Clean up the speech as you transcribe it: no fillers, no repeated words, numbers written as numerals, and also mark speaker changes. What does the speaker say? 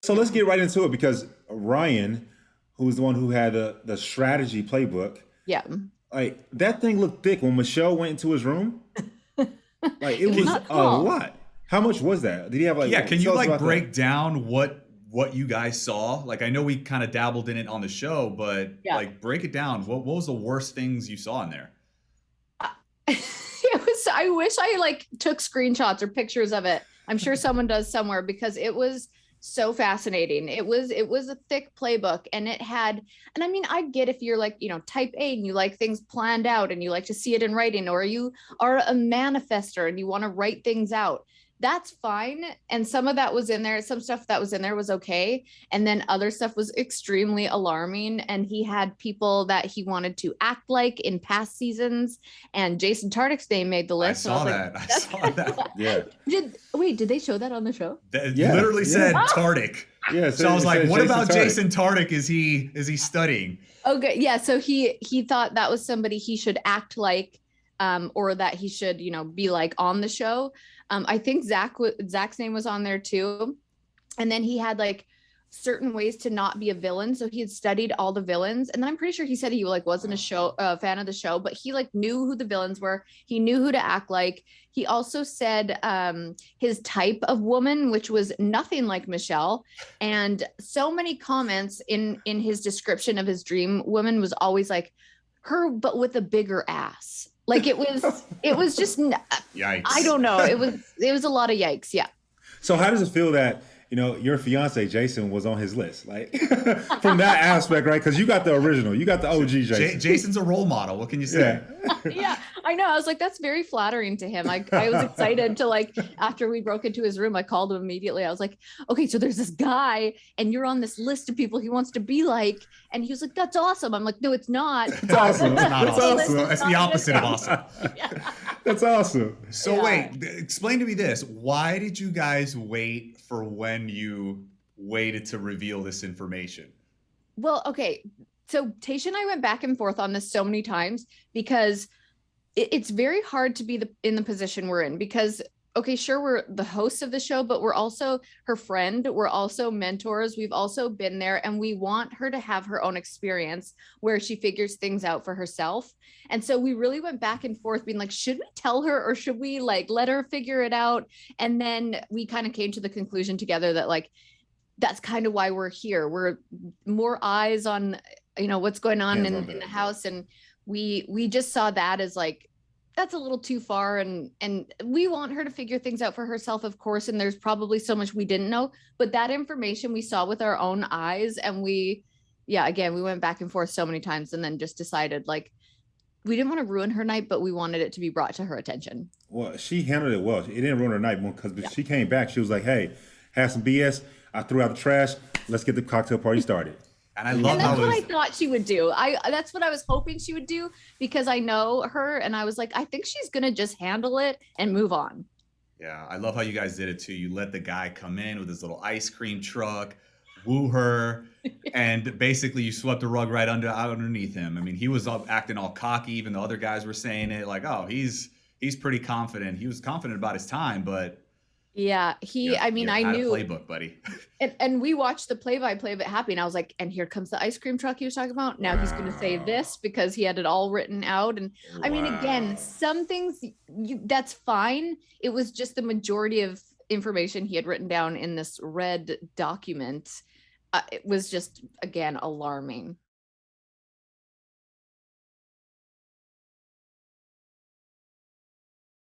Speaker 1: So let's get right into it because Ryan, who was the one who had the strategy playbook,
Speaker 2: Yeah.
Speaker 1: like that thing looked thick when Michelle went into his room. Like it
Speaker 2: It was
Speaker 1: was
Speaker 2: not
Speaker 1: a
Speaker 2: small.
Speaker 1: lot. How much was that? Did he have
Speaker 3: Yeah, can you
Speaker 1: tell us
Speaker 3: like
Speaker 1: about that?
Speaker 3: break down what you guys saw? Like I know we kind of dabbled in it on the show, but
Speaker 2: Yeah.
Speaker 3: like break it down. What was the worst things you saw in there?
Speaker 2: It was, I wish I like took screenshots or pictures of it. I'm sure someone does somewhere because it was so fascinating. It was a thick playbook and it had, and I mean, I get if you're like, type A and you like things planned out and you like to see it in writing, or you are a manifester and you want to write things out. That's fine. And some of that was in there. Some stuff that was in there was okay. And then other stuff was extremely alarming. And he had people that he wanted to act like in past seasons. And Jason Tartick's name made the
Speaker 3: I
Speaker 2: list. And I was
Speaker 3: saw
Speaker 2: like,
Speaker 3: that. I
Speaker 2: that's
Speaker 3: saw that.
Speaker 1: Yeah,
Speaker 2: did they show that on the show?
Speaker 3: That
Speaker 1: yeah,
Speaker 3: literally said
Speaker 1: yeah,
Speaker 3: Tardick.
Speaker 1: yeah.
Speaker 3: So I was
Speaker 1: It
Speaker 3: like,
Speaker 1: said
Speaker 3: what
Speaker 1: Jason
Speaker 3: about
Speaker 1: Tartick.
Speaker 3: Jason Tartick? Is he studying?
Speaker 2: Okay, yeah. So he thought that was somebody he should act like, or that he should, be like on the show. I think Zach's name was on there too. And then he had like certain ways to not be a villain. So he had studied all the villains, and then I'm pretty sure he said he like wasn't a fan of the show, but he like knew who the villains were. He knew who to act like. He also said his type of woman, which was nothing like Michelle, and so many comments in his description of his dream woman was always like her, but with a bigger ass. Like it was just I
Speaker 3: Yikes.
Speaker 2: don't know. It was a lot of yikes. Yeah.
Speaker 1: So how does it feel that your fiance Jason was on his list, like from that aspect, right? Because you got the original, you got the OG Jason.
Speaker 3: Jason's a role model. What can you say?
Speaker 1: Yeah.
Speaker 2: Yeah, I know. I was like, that's very flattering to him. I was excited to like after we broke into his room, I called him immediately. I was like, okay, so there's this guy and you're on this list of people he wants to be like. And he was like, that's awesome. I'm like, no, it's not.
Speaker 1: It's awesome.
Speaker 3: It's not
Speaker 1: It's
Speaker 3: awesome.
Speaker 1: awesome.
Speaker 3: That's the opposite of awesome.
Speaker 2: Yeah.
Speaker 1: That's awesome.
Speaker 3: So
Speaker 2: Yeah.
Speaker 3: wait, explain to me this. Why did you guys wait for when you waited to reveal this information?
Speaker 2: Well, okay. So Tayshia and I went back and forth on this so many times because it's very hard to be in the position we're in because okay, sure, we're the hosts of the show, but we're also her friend. We're also mentors. We've also been there, and we want her to have her own experience where she figures things out for herself. And so we really went back and forth being like, should we tell her or should we like let her figure it out? And then we kind of came to the conclusion together that like that's kind of why we're here. We're more eyes on what's going on
Speaker 1: Hands
Speaker 2: in,
Speaker 1: on
Speaker 2: in the
Speaker 1: deck.
Speaker 2: house, and we just saw that as like that's a little too far, and we want her to figure things out for herself, of course, and there's probably so much we didn't know, but that information we saw with our own eyes, and again, we went back and forth so many times and then just decided like we didn't want to ruin her night, but we wanted it to be brought to her attention.
Speaker 1: Well, she handled it well. It didn't ruin her night because
Speaker 2: Yeah.
Speaker 1: she came back. She was like, "Hey, had some BS. I threw out the trash. Let's get the cocktail party started."
Speaker 3: And I
Speaker 1: It
Speaker 3: love
Speaker 1: was
Speaker 2: And
Speaker 3: how
Speaker 2: that's
Speaker 3: it
Speaker 2: what
Speaker 3: was.
Speaker 2: I thought she would do. That's what I was hoping she would do because I know her, and I was like, I think she's gonna just handle it and move on.
Speaker 3: Yeah, I love how you guys did it too. You let the guy come in with his little ice cream truck, woo her, and basically you swept the rug right underneath him. I mean, he was acting all cocky, even the other guys were saying it like, "Oh, he's pretty confident." He was confident about his time, but
Speaker 2: Yeah, I mean,
Speaker 3: you
Speaker 2: I
Speaker 3: had a
Speaker 2: knew,
Speaker 3: playbook, buddy.
Speaker 2: and we watched the play-by-play of it happening. I was like, and here comes the ice cream truck he was talking about. Now he's going to say
Speaker 3: Wow.
Speaker 2: this because he had it all written out. And I mean, again,
Speaker 3: Wow.
Speaker 2: some things that's fine. It was just the majority of information he had written down in this red document. It was just again alarming.